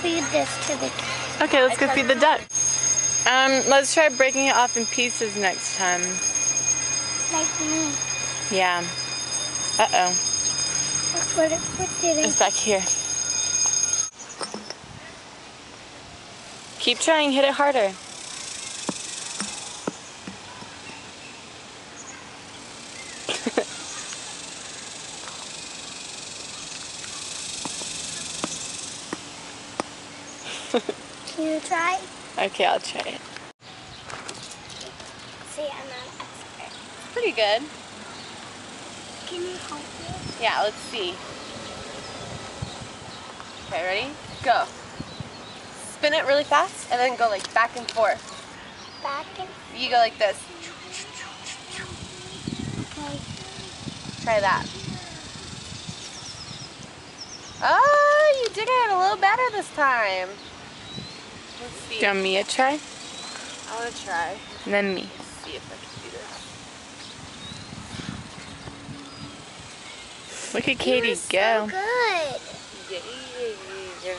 feed this to the kids. Okay, let's go feed the duck. Let's try breaking it off in pieces next time. Like me. Yeah. Uh-oh. What did It's back here. Keep trying, hit it harder. Can you try? Okay, I'll try it. See, I'm not an expert. Pretty good. Can you help me? Yeah, let's see. Okay, ready? Go. Spin it really fast and then go like back and forth. Back and You go like this. okay. Try that. Oh, you did it a little better this time. Let's see. Do you want me to try? I want to try. And then me. Let's see if I can do this. Look at Katie So go. good. Yeah.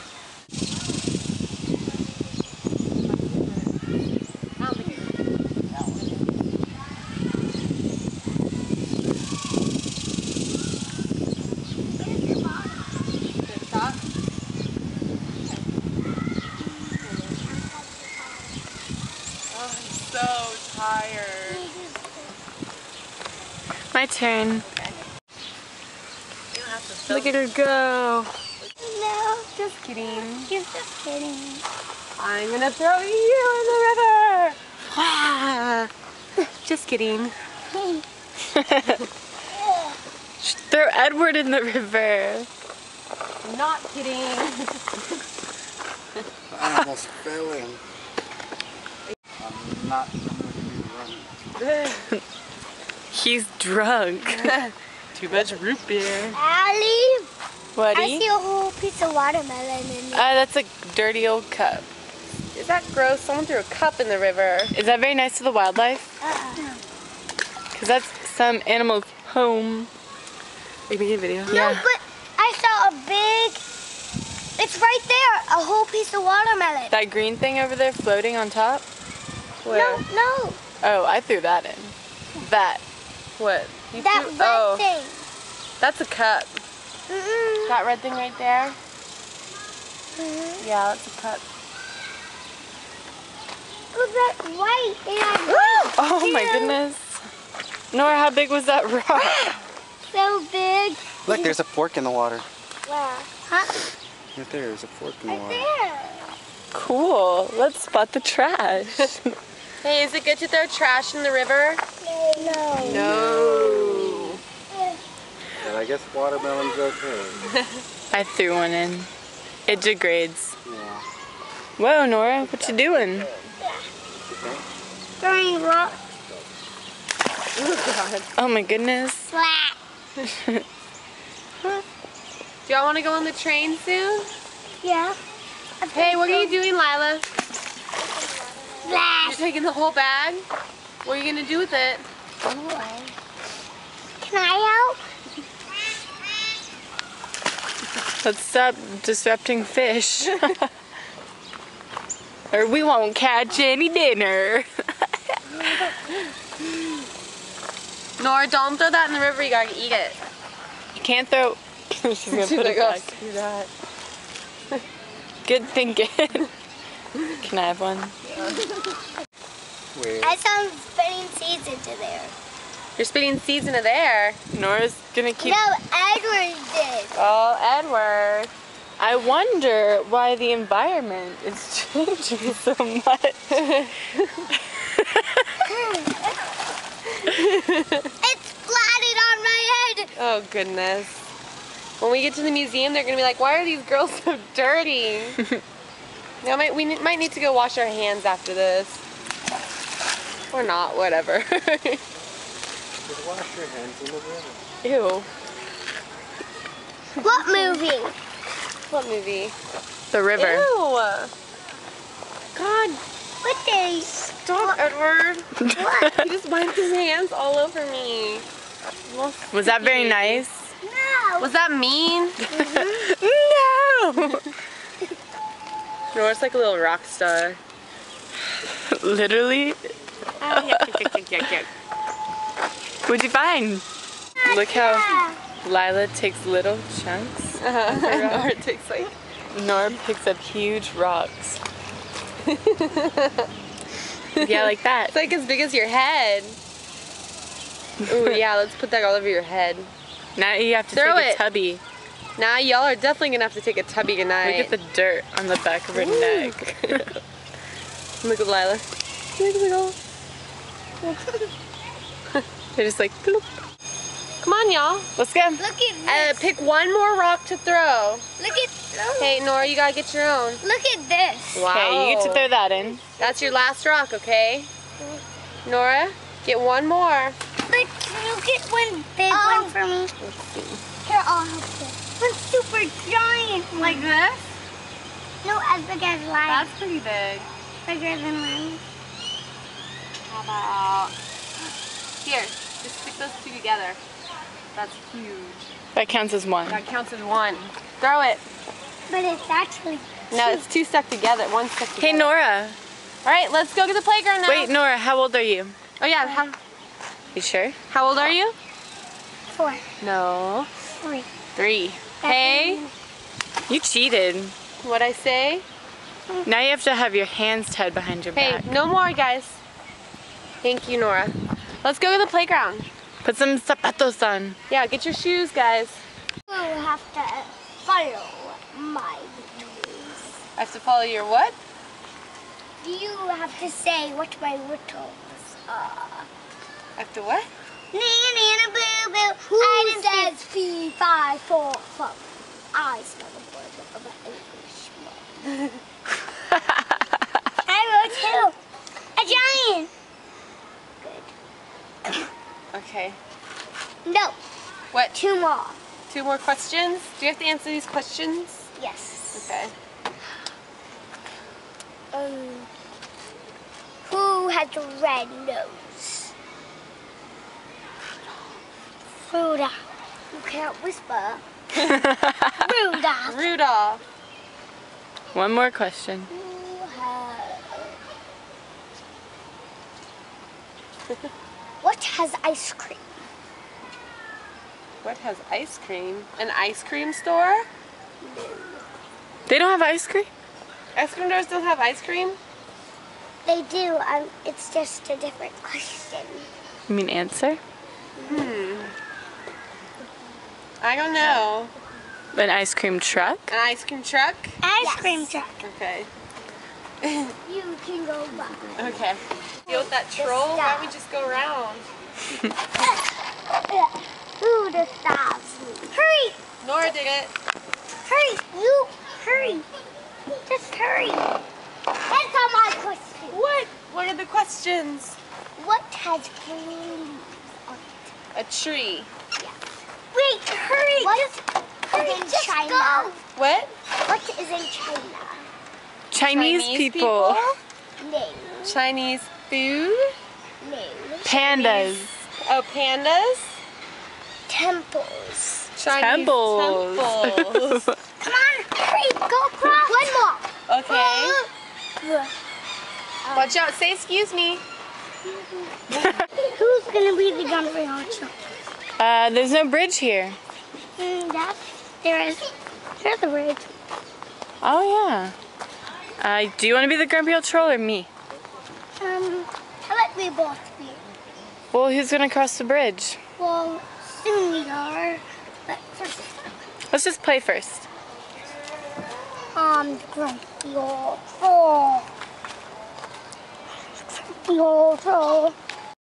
So tired. My turn. You don't have to Look at her go. No, Just kidding. you're just kidding. I'm gonna throw you in the river. Ah, just kidding. Throw Edward in the river. Not kidding. I almost fell in. I'm not going to be running. He's drunk. Too much root beer. Allie, What? I see a whole piece of watermelon in it. That's a dirty old cup. Is that gross? Someone threw a cup in the river. Is that very nice to the wildlife? Because that's some animal's home. Are you making a video? No, Yeah. but I saw a big, it's right there, a whole piece of watermelon. That green thing over there floating on top? Where? No, Oh, I threw that in. That. What? You that threw- red oh, thing. that's a cup. Mm-mm. That red thing right there? Mhm. Yeah, that's a cup. Look at that white and Oh my goodness. Nora, how big was that rock? so big. Look, there's a fork in the water. Wow. Huh? Right there, there's a fork in the Right water. there. Cool. Let's spot the trash. Hey, is it good to throw trash in the river? No. No. And I guess watermelon's okay. I threw one in. It degrades. Yeah. Whoa, Nora, what you doing? Throwing rocks. Oh, God. Oh my goodness. Flat. Do y'all want to go on the train soon? Yeah. Hey, what are you doing, Lila? You're Flat. taking the whole bag? What are you going to do with it? Can I help? Let's stop disrupting fish. Or we won't catch any dinner. Nora, don't throw that in the river. You got to eat it. You can't throw... She's gonna put it back. Do that. Good thinking. Can I have one? Where? I saw him spitting seeds into there. You're spitting seeds into there. Nora's gonna keep... No, Edward did. Oh, Edward. I wonder why the environment is changing so much. It's splatted on my head. Oh, goodness. When we get to the museum, they're going to be like, why are these girls so dirty? Now, we might need to go wash our hands after this. Or not, whatever. Just wash your hands in the river. Ew. What movie? What movie? The river. Ew. God, What day? stop, Edward. What? He just wiped his hands all over me. Was that very nice? No. Was that mean? No! Nora's like a little rock star. Literally. What'd you find? Look how Lila takes little chunks. Nora takes like... Nora picks up huge rocks. Yeah, like that. It's like as big as your head. Ooh, yeah, let's put that all over your head. Now you have to Throw take it. a tubby. Now y'all are definitely gonna have to take a tubby tonight. Look at the dirt on the back of her neck. Look at Lila. Look at all. They're just like, bloop. Come on, y'all. Let's go. Look at this. Pick one more rock to throw. Look at. Hey, Nora, you gotta get your own. Look at this. Wow. Okay, you get to throw that in. That's your last rock, okay? Nora, get one more. But can you get one big one for me? Here, I'll help you. One super giant. Like this? No, as big as mine. That's pretty big. Bigger than mine. How about... Here, just stick those two together. That's huge. That counts as one. That counts as one. Throw it. But it's actually. No, it's two stuck together. One stuck together. Hey, Nora. All right, let's go to the playground now. Wait, Nora, how old are you? Oh yeah, You sure? how old are you? 4, No. 3. 3. Hey, You cheated. what'd I say? Now you have to have your hands tied behind your Hey, back. no more, guys. Thank you, Nora. Let's go to the playground. Put some zapatos on. Yeah, get your shoes, guys. You have to follow my rules. I have to follow your what? You have to say what my riddles are. I have to what? Nana, boo, boo. Who says fee, fi, fo, fum? I smell the word of an Englishman. I wrote 2. A giant. Good. Okay. No, What? 2 more. 2 more questions? Do you have to answer these questions? Yes. Okay. Who has a red nose? Rudolph. You can't whisper. Rudolph. Rudolph. One more question. Who has... What has ice cream? What has ice cream? An ice cream store? They don't have ice cream? Ice cream stores don't have ice cream? They do. It's just a different question. You mean answer? I don't know. An ice cream truck? An ice cream truck? Ice cream truck. Okay. You can go back. Okay. Deal with that troll? Why don't we just go around? Who the stops me? Hurry! Nora did it. Hurry! You hurry! Just hurry! Answer my question. What? What are the questions? What has green leaves on it? A tree. Wait, hurry! What is in China? What? What is in China? Chinese people. Name. Chinese food? Name. Pandas. Oh, pandas? Temples. Chinese Temples. temples. Come on, hurry! Go across. One more. Okay. Watch out. Say excuse me. Who's gonna be the gun for Hacho? There's no bridge here. Dad, there is. There's the bridge. Oh, yeah. Do you want to be the grumpy old troll or me? How about we both be? Well, who's going to cross the bridge? Well, soon we are. But first, Let's just play first. grumpy old troll. Grumpy old troll.